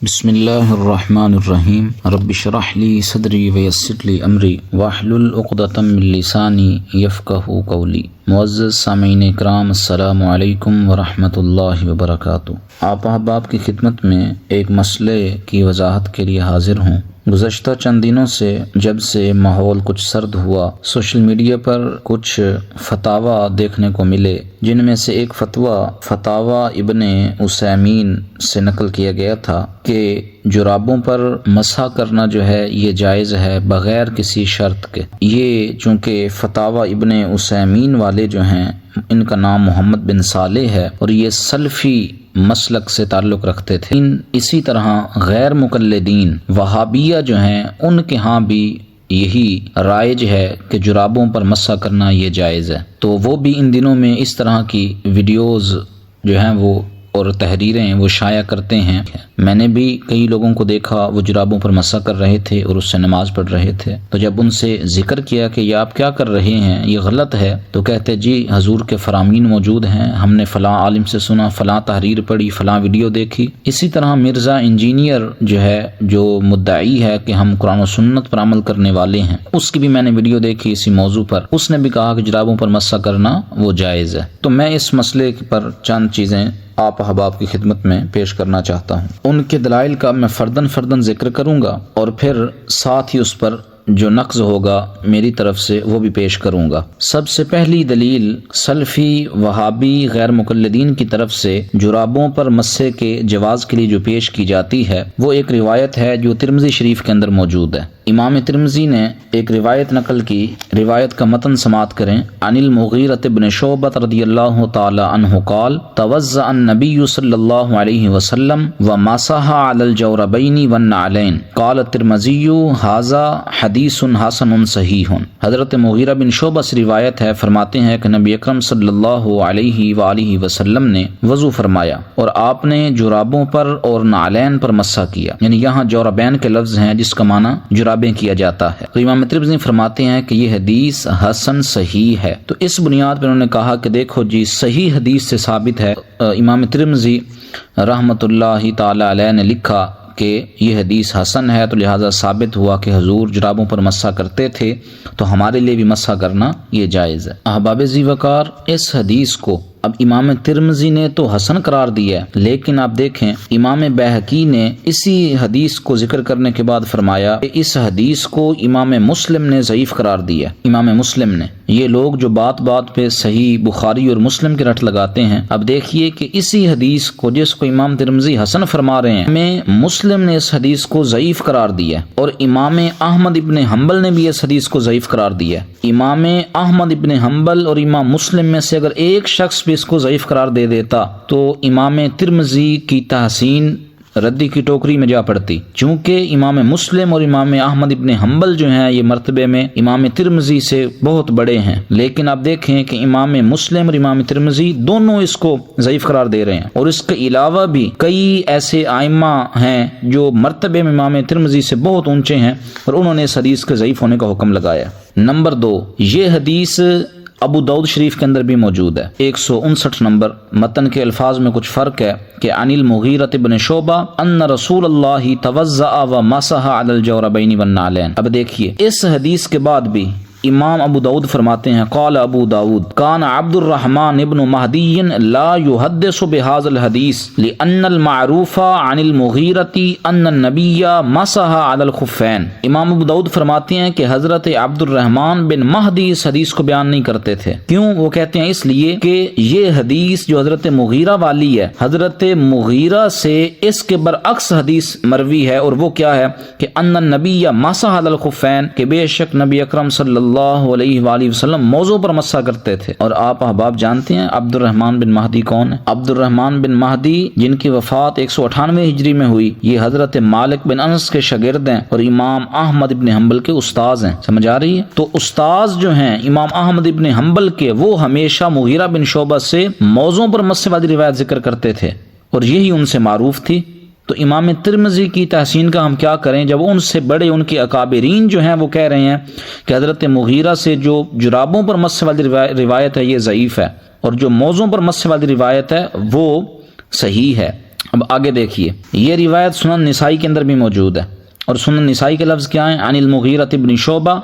بسم اللہ الرحمن الرحیم رب اشرح لی صدری ویسر لی امری واحلل عقدۃ من لسانی یفقہوا قولی۔ معزز سامعین اکرام، السلام علیکم ورحمۃ اللہ وبرکاتہ۔ آپ احباب کی خدمت میں ایک مسئلے کی وضاحت کے لیے حاضر ہوں۔ گزشتہ چند دنوں سے جب سے ماحول کچھ سرد ہوا، سوشل میڈیا پر کچھ فتاوی دیکھنے کو ملے، جن میں سے ایک فتاوی ابن عثیمین سے نقل کیا گیا تھا کہ جرابوں پر مسح کرنا جو ہے یہ جائز ہے بغیر کسی شرط کے۔ یہ چونکہ فتاوی ابن عثیمین والے جو ہیں ان کا نام محمد بن صالح ہے اور یہ سلفی مسلک سے تعلق رکھتے تھے۔ اسی طرح غیر مقلدین وہابیہ جو ہیں ان کے ہاں بھی یہی رائج ہے کہ جرابوں پر مسح کرنا یہ جائز ہے، تو وہ بھی ان دنوں میں اس طرح کی ویڈیوز جو ہیں وہ اور تحریریں وہ شائع کرتے ہیں۔ میں نے بھی کئی لوگوں کو دیکھا وہ جرابوں پر مسح کر رہے تھے اور اس سے نماز پڑھ رہے تھے، تو جب ان سے ذکر کیا کہ یہ آپ کیا کر رہے ہیں، یہ غلط ہے، تو کہتے جی حضور کے فرامین موجود ہیں، ہم نے فلاں عالم سے سنا، فلاں تحریر پڑھی، فلاں ویڈیو دیکھی۔ اسی طرح مرزا انجینئر جو ہے، جو مدعی ہے کہ ہم قرآن و سنت پر عمل کرنے والے ہیں، اس کی بھی میں نے ویڈیو دیکھی اسی موضوع پر، اس نے بھی کہا کہ جرابوں پر مسح کرنا وہ جائز ہے۔ تو میں اس مسئلے پر چند چیزیں آپ احباب کی خدمت میں پیش کرنا چاہتا ہوں۔ ان کے دلائل کا میں فرداً ذکر کروں گا اور پھر ساتھ ہی اس پر جو نقض ہوگا میری طرف سے وہ بھی پیش کروں گا۔ سب سے پہلی دلیل سلفی وہابی غیر مقلدین کی طرف سے جرابوں پر مسح کے جواز کے لیے جو پیش کی جاتی ہے وہ ایک روایت ہے جو ترمذی شریف کے اندر موجود ہے۔ امام ترمذی نے ایک روایت نقل کی، روایت کا متن سماعت کریں۔ عن المغیرۃ بن شعبۃ رضی اللہ تعالی عنہ قال توضأ النبی صلی اللہ علیہ وسلم ومسح علی الجوربین والنعلین قال الترمذی ھذا حدیث حسن صحیح۔ حضرت مغیرہ بن شعبہ سے روایت ہے، فرماتے ہیں کہ نبی اکرم صلی اللہ علیہ وآلہ وسلم نے وضو فرمایا اور آپ نے جرابوں پر اور نعلین پر مسح کیا، یعنی یہاں جوربین کے لفظ ہیں جس کا معنی جرابیں کیا جاتا ہے۔ تو امام ترمذی فرماتے ہیں کہ یہ حدیث حسن صحیح ہے۔ تو اس بنیاد پر انہوں نے کہا کہ دیکھو جی صحیح حدیث سے ثابت ہے۔ امام ترمذی رحمۃ اللہ تعالی علیہ نے لکھا کہ یہ حدیث حسن ہے، تو لہٰذا ثابت ہوا کہ حضور جرابوں پر مسح کرتے تھے، تو ہمارے لیے بھی مسح کرنا یہ جائز ہے۔ احباب ذی وقار، اس حدیث کو اب امام ترمذی نے تو حسن قرار دیا ہے، لیکن آپ دیکھیں امام بیہقی نے اسی حدیث کو ذکر کرنے کے بعد فرمایا کہ اس حدیث کو امام مسلم نے ضعیف قرار دیا۔ امام مسلم نے، یہ لوگ جو بات بات پہ صحیح بخاری اور مسلم کے رٹ لگاتے ہیں، اب دیکھیے کہ اسی حدیث کو جس کو امام ترمذی حسن فرما رہے ہیں، امام مسلم نے اس حدیث کو ضعیف قرار دیا اور امام احمد ابن حنبل نے بھی اس حدیث کو ضعیف قرار دیا۔ امام احمد ابن حنبل اور امام مسلم میں سے اگر ایک شخص بھی اس کو ضعیف قرار دے دیتا تو امام ترمذی کی تحسین ردی کی ٹوکری میں جا پڑتی، چونکہ امام مسلم اور امام احمد ابن حنبل جو ہیں یہ مرتبے میں امام ترمذی سے بہت بڑے ہیں، لیکن آپ دیکھیں کہ امام مسلم اور امام ترمذی دونوں اس کو ضعیف قرار دے رہے ہیں، اور اس کے علاوہ بھی کئی ایسے ائمہ ہیں جو مرتبے میں امام ترمذی سے بہت اونچے ہیں اور انہوں نے اس حدیث کے ضعیف ہونے کا حکم لگایا۔ نمبر 2، یہ حدیث ابو داؤد شریف کے اندر بھی موجود ہے، 159 نمبر۔ متن کے الفاظ میں کچھ فرق ہے کہ عن المغیرۃ بن شعبہ ان رسول اللہ توضأ ومسح علی الجوربین والنعلین۔ اب دیکھیے اس حدیث کے بعد بھی امام ابو داؤد فرماتے ہیں قال ابو داؤد کان عبد الرحمن ابن مہدی لا يحدث بهذا الحديث لان المعروف عن المغیرۃ ان النبی مسح علی الخفین۔ امام ابو داؤد فرماتے ہیں کہ حضرت عبد الرحمن بن مہدی اس حدیث کو بیان نہیں کرتے تھے۔ کیوں؟ وہ کہتے ہیں اس لیے کہ یہ حدیث جو حضرت مغیرہ والی ہے، حضرت مغیرہ سے اس کے برعکس حدیث مروی ہے، اور وہ کیا ہے کہ ان النبی مسح علی الخفین، کہ بے شک نبی اکرم صلی اللہ علیہ وآلہ وسلم موضوع پر مسح کرتے تھے۔ اور آپ احباب جانتے ہیں عبد الرحمن بن مہدی کون ہے؟ عبد الرحمن بن مہدی جن کی وفات 198 ہجری میں ہوئی، یہ حضرت مالک بن انس کے شاگرد ہیں اور امام احمد ابن حنبل کے استاذ ہیں۔ سمجھ آ رہی ہے؟ تو استاذ جو ہیں امام احمد ابن حنبل کے، وہ ہمیشہ مغیرہ بن شعبہ سے موضوع پر مسح والی روایت ذکر کرتے تھے اور یہی ان سے معروف تھی۔ تو امام ترمذی کی تحسین کا ہم کیا کریں جب ان سے بڑے ان کے اکابرین جو ہیں وہ کہہ رہے ہیں کہ حضرت مغیرہ سے جو جرابوں پر مسح والی روایت ہے یہ ضعیف ہے، اور جو موضوع پر مسح والی روایت ہے وہ صحیح ہے۔ اب آگے دیکھیے، یہ روایت سنن نسائی کے اندر بھی موجود ہے، اور سنن نسائی کے لفظ کیا ہیں؟ عن المغیرۃ بن شعبہ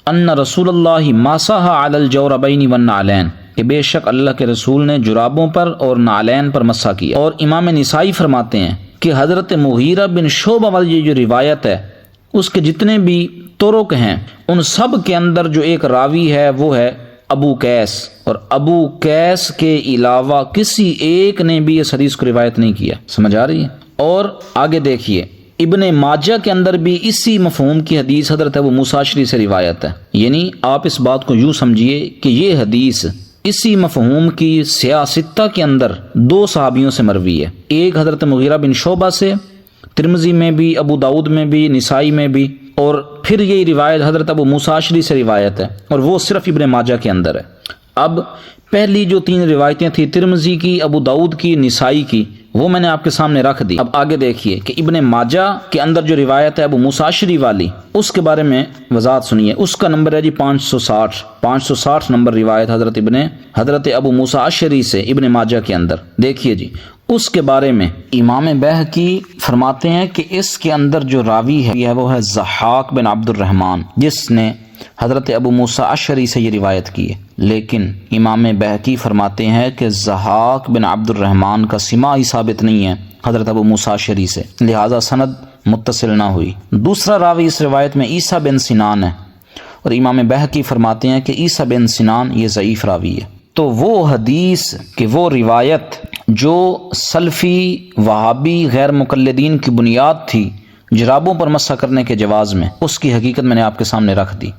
ان رسول اللہ مسح علی الجوربین والنعلین، کہ بے شک اللہ کے رسول نے جرابوں پر اور نعلین پر مسح کیا۔ اور امام نسائی فرماتے ہیں کہ حضرت مغیرہ بن شعبہ والی یہ جو روایت ہے اس کے جتنے بھی طرق ہیں ان سب کے اندر جو ایک راوی ہے وہ ہے ابو قیس، اور ابو قیس کے علاوہ کسی ایک نے بھی اس حدیث کو روایت نہیں کیا۔ سمجھ آ رہی ہے؟ اور آگے دیکھیے، ابن ماجہ کے اندر بھی اسی مفہوم کی حدیث حضرت ابو موسیٰ اشعری سے روایت ہے، یعنی آپ اس بات کو یوں سمجھیے کہ یہ حدیث اسی مفہوم کی سیاستہ کے اندر دو صحابیوں سے مروی ہے، ایک حضرت مغیرہ بن شعبہ سے، ترمذی میں بھی، ابو داؤد میں بھی، نسائی میں بھی، اور پھر یہ روایت حضرت ابو موسیٰ اشعری سے روایت ہے، اور وہ صرف ابن ماجہ کے اندر ہے۔ اب پہلی جو تین روایتیں تھیں، ترمذی کی، ابو داؤد کی، نسائی کی، وہ میں نے آپ کے سامنے رکھ دی۔ اب آگے دیکھیے کہ ابن ماجہ کے اندر جو روایت ہے ابو موسیٰ اشعری والی، اس کے بارے میں وضاحت سنیے۔ اس کا نمبر ہے جی 560 نمبر روایت حضرت ابو موسیٰ اشعری سے ابن ماجہ کے اندر۔ دیکھیے جی، اس کے بارے میں امام بہقی فرماتے ہیں کہ اس کے اندر جو راوی ہے وہ ہے ضحاک بن عبد الرحمن، جس نے حضرت ابو موسیٰ اشعری سے یہ روایت کی ہے، لیکن امام بہقی فرماتے ہیں کہ ضحاک بن عبد الرحمن کا سماعی ثابت نہیں ہے حضرت ابو موسیٰ اشعری سے، لہذا سند متصل نہ ہوئی۔ دوسرا راوی اس روایت میں عیسیٰ بن سنان ہے، اور امام بہقی فرماتے ہیں کہ عیسیٰ بن سنان یہ ضعیف راوی ہے۔ تو وہ حدیث کہ وہ روایت جو سلفی وہابی غیر مقلدین کی بنیاد تھی جرابوں پر مسح کرنے کے جواز میں، اس کی حقیقت میں نے آپ کے سامنے رکھ دی۔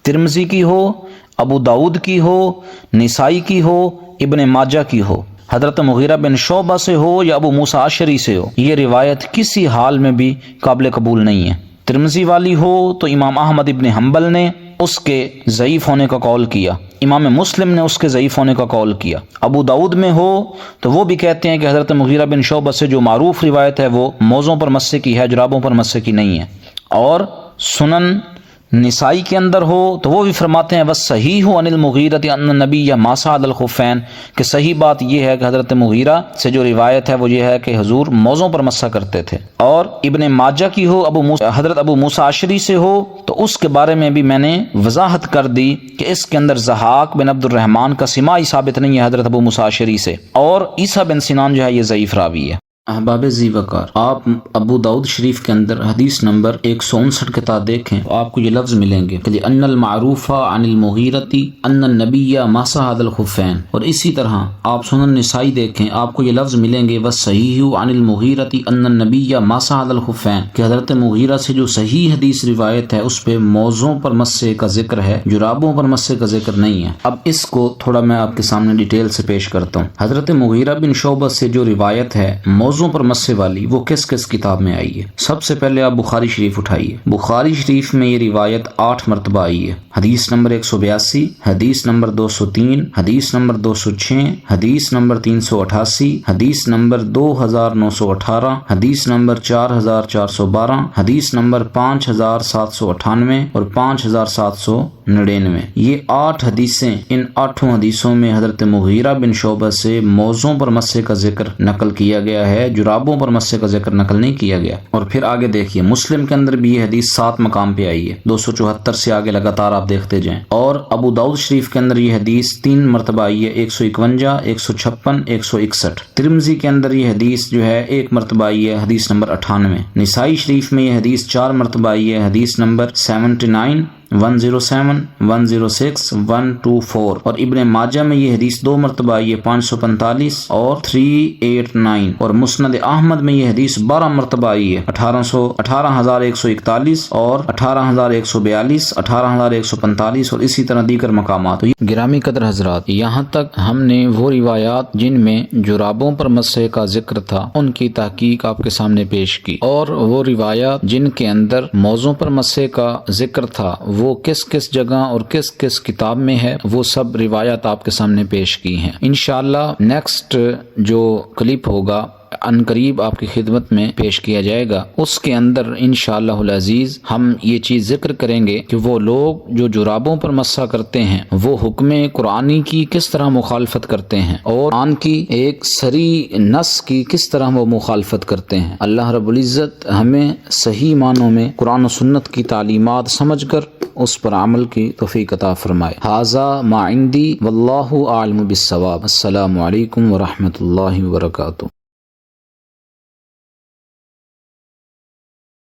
ترمذی کی ہو، ابو داؤد کی ہو، نسائی کی ہو، ابن ماجہ کی ہو، حضرت مغیرہ بن شعبہ سے ہو یا ابو موسیٰ اشعری سے ہو، یہ روایت کسی حال میں بھی قابل قبول نہیں ہے۔ ترمذی والی ہو تو امام احمد ابن حنبل نے اس کے ضعیف ہونے کا قول کیا، امام مسلم نے اس کے ضعیف ہونے کا قول کیا۔ ابو داؤد میں ہو تو وہ بھی کہتے ہیں کہ حضرت مغیرہ بن شعبہ سے جو معروف روایت ہے وہ موزوں پر مسح کی ہے، جرابوں پر مسح کی نہیں ہے۔ اور سنن نسائی کے اندر ہو تو وہ بھی فرماتے ہیں بس صحیح ہو عن المغیرۃ ان النبی مسح علی الخفین، کہ صحیح بات یہ ہے کہ حضرت مغیرہ سے جو روایت ہے وہ یہ ہے کہ حضور موزوں پر مسح کرتے تھے۔ اور ابن ماجہ کی ہو، حضرت ابو موسیٰ اشعری سے ہو تو اس کے بارے میں بھی میں نے وضاحت کر دی کہ اس کے اندر ضحاک بن عبد الرحمن کا سماعی ثابت نہیں ہے حضرت ابو موسیٰ اشعری سے، اور عیسیٰ بن سنان جو ہے یہ ضعیف راوی ہے۔ احباب ذی وقار، آپ ابو داؤد شریف کے اندر حدیث نمبر 159 کے تحت دیکھیں تو آپ کو یہ لفظ ملیں گے کہ ان المعروف عن المغیرۃ ان النبی مسح علی الخفین، اور اسی طرح آپ سنن نسائی دیکھیں آپ کو یہ لفظ ملیں گے والصحیح عن المغیرۃ ان النبی مسح علی الخفین، کہ حضرت مغیرہ سے جو صحیح حدیث روایت ہے اس پہ موزوں پر مسح کا ذکر ہے، جرابوں پر مسح کا ذکر نہیں ہے۔ اب اس کو تھوڑا میں آپ کے سامنے ڈیٹیل سے پیش کرتا ہوں۔ حضرت مغیرہ بن شعبہ سے جو روایت ہے موزوں پر مسح والی، وہ کس کس کتاب میں آئی ہے؟ سب سے پہلے آپ بخاری شریف اٹھائیے، بخاری شریف میں یہ روایت 8 مرتبہ آئی ہے، حدیث نمبر 182، حدیث نمبر 203، حدیث نمبر 206، حدیث نمبر 388، حدیث نمبر 2918، حدیث نمبر 4412، حدیث نمبر 5798 اور 5799۔ یہ 8 حدیثیں، ان 8 حدیثوں میں حضرت مغیرہ بن شعبہ سے موزوں پر مسح کا ذکر نقل کیا گیا ہے، جرابوں پر مسح کا ذکر نقل نہیں کیا گیا۔ اور پھر آگے دیکھیے، مسلم کے اندر بھی یہ حدیث 7 مقام پہ آئی ہے، 274 سے آگے لگاتار آپ دیکھتے جائیں۔ اور ابو داؤد شریف کے اندر یہ حدیث 3 مرتبہ آئی ہے، 151، 156، 161۔ ترمذی کے اندر یہ حدیث جو ہے 1 مرتبہ آئی ہے، حدیث نمبر 98۔ نسائی شریف میں یہ حدیث 4 مرتبہ آئی ہے، حدیث نمبر 79، 107، 106، 124۔ اور ابن ماجہ میں یہ حدیث 2 مرتبہ آئی ہے، 545 اور 389۔ اور مسند احمد میں یہ حدیث 12 مرتبہ آئی ہے، 18141 اور 18142، 18145 اور اسی طرح دیگر مقامات۔ گرامی قدر حضرات، یہاں تک ہم نے وہ روایات جن میں جرابوں پر مسح کا ذکر تھا ان کی تحقیق آپ کے سامنے پیش کی، اور وہ روایات جن کے اندر موضوع پر مسح کا ذکر تھا وہ کس کس جگہ اور کس کس کتاب میں ہے، وہ سب روایات آپ کے سامنے پیش کی ہیں۔ انشاءاللہ نیکسٹ جو کلپ ہوگا ان قریب آپ کی خدمت میں پیش کیا جائے گا۔ اس کے اندر انشاءاللہ العزیز ہم یہ چیز ذکر کریں گے کہ وہ لوگ جو جرابوں پر مسح کرتے ہیں وہ حکم قرآنی کی کس طرح مخالفت کرتے ہیں اور قرآن کی ایک صریح نص کی کس طرح وہ مخالفت کرتے ہیں۔ اللہ رب العزت ہمیں صحیح معنوں میں قرآن و سنت کی تعلیمات سمجھ کر اس پر عمل کی توفیق عطا فرمائے۔ ھذا ما عندی واللہ اعلم بالصواب۔ السلام علیکم ورحمۃ اللہ وبرکاتہ۔